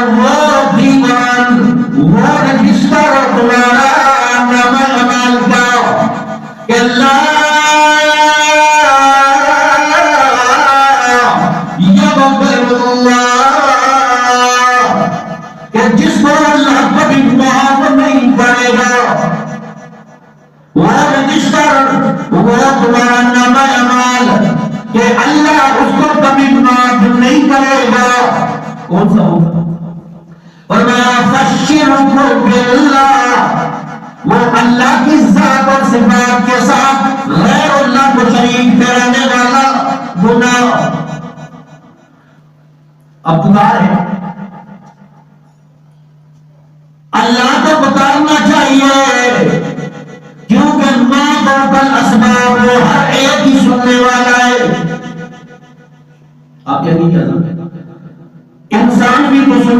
وہ دیوان وہ رجسٹر تمہارا نام اعمال کا کہ اللہ یغفر اللہ کہ جس کو اللہ کبھی معاف نہیں کرے گا وہ رجسٹر وہ تمہارا نام اعمال کہ اللہ اس کو کبھی معاف نہیں کرے گا کون سا ہوگا فرمایا فشرکو باللہ وہ اللہ کی ذات اور صفات کے ساتھ غیر اللہ کو شریک ٹھہرانے والا گناہ اب گناہ ہے اللہ کو بتانا چاہیے کیونکہ ما فوق الاسباب وہ ہر ایک ہی سننے والا ہے آپ کیا نہیں کہتے انسان بھی تو سن